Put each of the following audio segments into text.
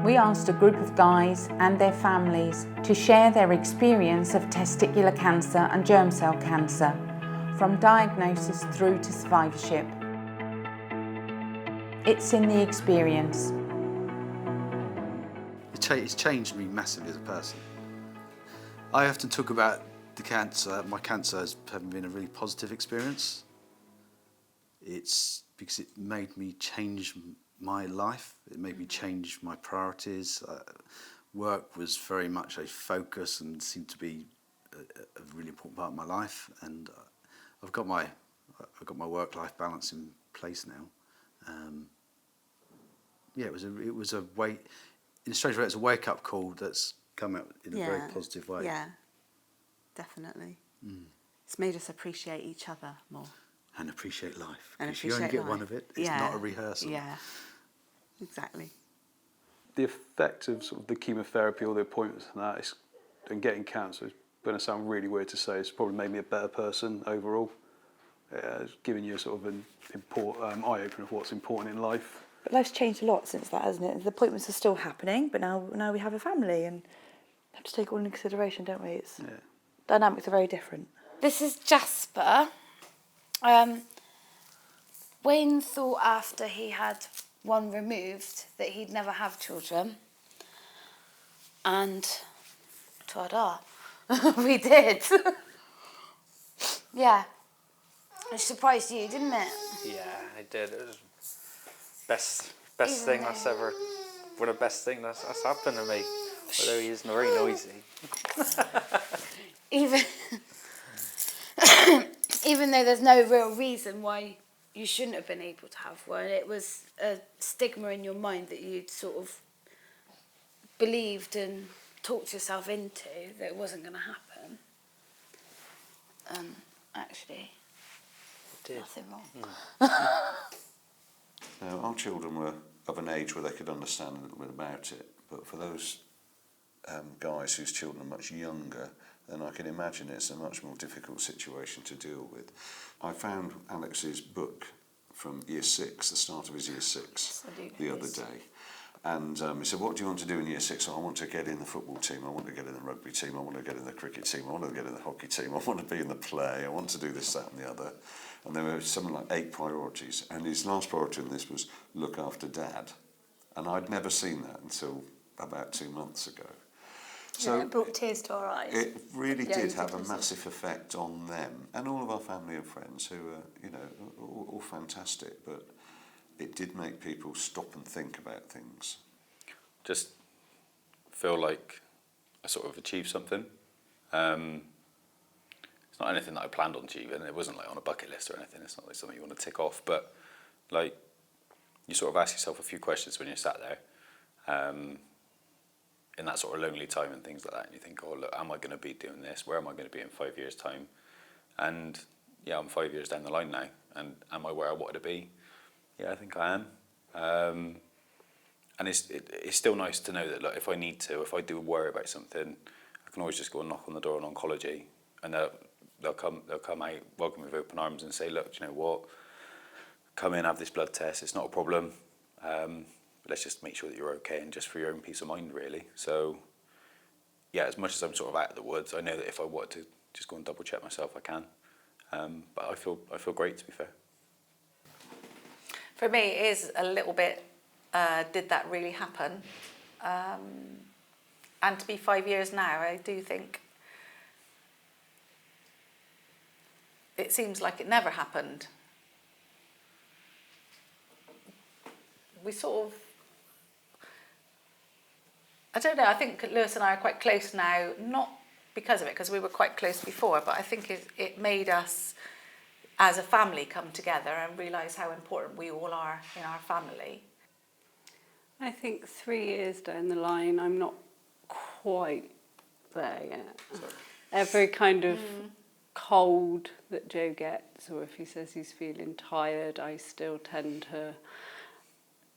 we asked a group of guys and their families to share their experience of testicular cancer and germ cell cancer, from diagnosis through to survivorship. It's in the experience. It's changed me massively as a person. I often talk about my cancer as having been a really positive experience. It's because it made me change my life. It made me change my priorities. Work was very much a focus and seemed to be a really important part of my life. And I've got my work-life balance in place now. It was a way. In a strange way, it's a wake-up call that's come out in a very positive way. Yeah, definitely. It's made us appreciate each other more. And appreciate life. And because you only get one of it. It's not a rehearsal. Yeah, exactly. The effect of sort of the chemotherapy or the appointments and that and getting cancer is going to sound really weird to say. It's probably made me a better person overall. It's given you sort of an eye-opener of what's important in life. But life's changed a lot since that, hasn't it? The appointments are still happening, but now we have a family and have to take it all into consideration, don't we? Dynamics are very different. This is Jasper. Wayne thought after he had one removed that he'd never have children. And ta-da, we did. Yeah. It surprised you, didn't it? Yeah, it did. It was best thing that's ever, one of the best things that's happened to me. Although he is very noisy. Even though there's no real reason why you shouldn't have been able to have one, it was a stigma in your mind that you'd sort of believed and talked yourself into that it wasn't going to happen. Actually, nothing wrong. Now, our children were of an age where they could understand a little bit about it, but for those guys whose children are much younger, then I can imagine it's a much more difficult situation to deal with. I found Alex's book from Year 6, the start of his Year 6, the other day. And he said, what do you want to do in Year 6? So I want to get in the football team, I want to get in the rugby team, I want to get in the cricket team, I want to get in the hockey team, I want to be in the play, I want to do this, that and the other. And there were something like 8 priorities. And his last priority in this was look after Dad. And I'd never seen that until about 2 months ago. So it brought tears to our eyes. It really did have a massive effect on them and all of our family and friends who are, all fantastic, but it did make people stop and think about things. Just feel like I sort of achieved something. It's not anything that I planned on achieving. It wasn't like on a bucket list or anything. It's not like something you want to tick off, but like you sort of ask yourself a few questions when you're sat there. In that sort of lonely time and things like that, and you think, oh look, am I going to be doing this? Where am I going to be in 5 years' time? And yeah, I'm 5 years down the line now, and am I where I wanted to be? Yeah, I think I am. And it's still nice to know that look, if I need to, if I do worry about something, I can always just go and knock on the door in oncology, and they'll come out, welcome me with open arms, and say, look, do you know what? Come in, have this blood test. It's not a problem. Let's just make sure that you're okay, and just for your own peace of mind, really. So, yeah, as much as I'm sort of out of the woods, I know that if I wanted to just go and double check myself, I can. But I feel great, to be fair. For me, it is a little bit, did that really happen? And to be 5 years now, I do think it seems like it never happened. We sort of, I don't know, I think Lewis and I are quite close now, not because of it, because we were quite close before, but I think it made us, as a family, come together and realise how important we all are in our family. I think 3 years down the line, I'm not quite there yet. Every kind of cold that Joe gets, or if he says he's feeling tired, I still tend to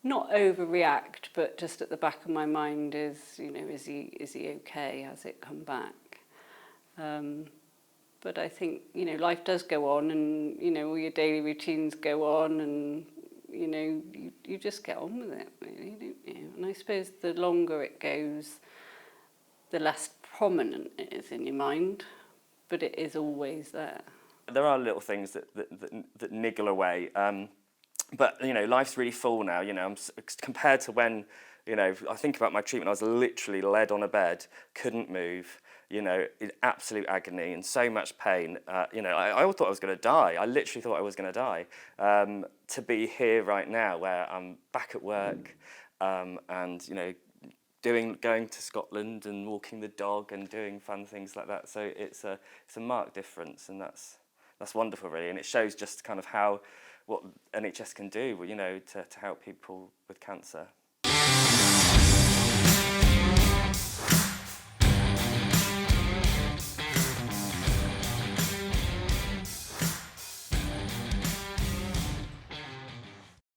not overreact, but just at the back of my mind is, is he okay? Has it come back? But I think, life does go on, and, all your daily routines go on, and, you know, you have to you know, you just get on with it, really, don't you? And I suppose the longer it goes, the less prominent it is in your mind, but it is always there. There are little things that niggle away, but you know, life's really full now. You know, compared to when, you know, I think about my treatment, I was literally led on a bed, couldn't move, you know, in absolute agony and so much pain. You know, I thought I was going to die. I literally thought I was going to die. To be here right now, where I'm back at work, and you know, going to Scotland and walking the dog and doing fun things like that. So it's a marked difference, and that's wonderful, really, and it shows just kind of what NHS can do, you know, to help people with cancer.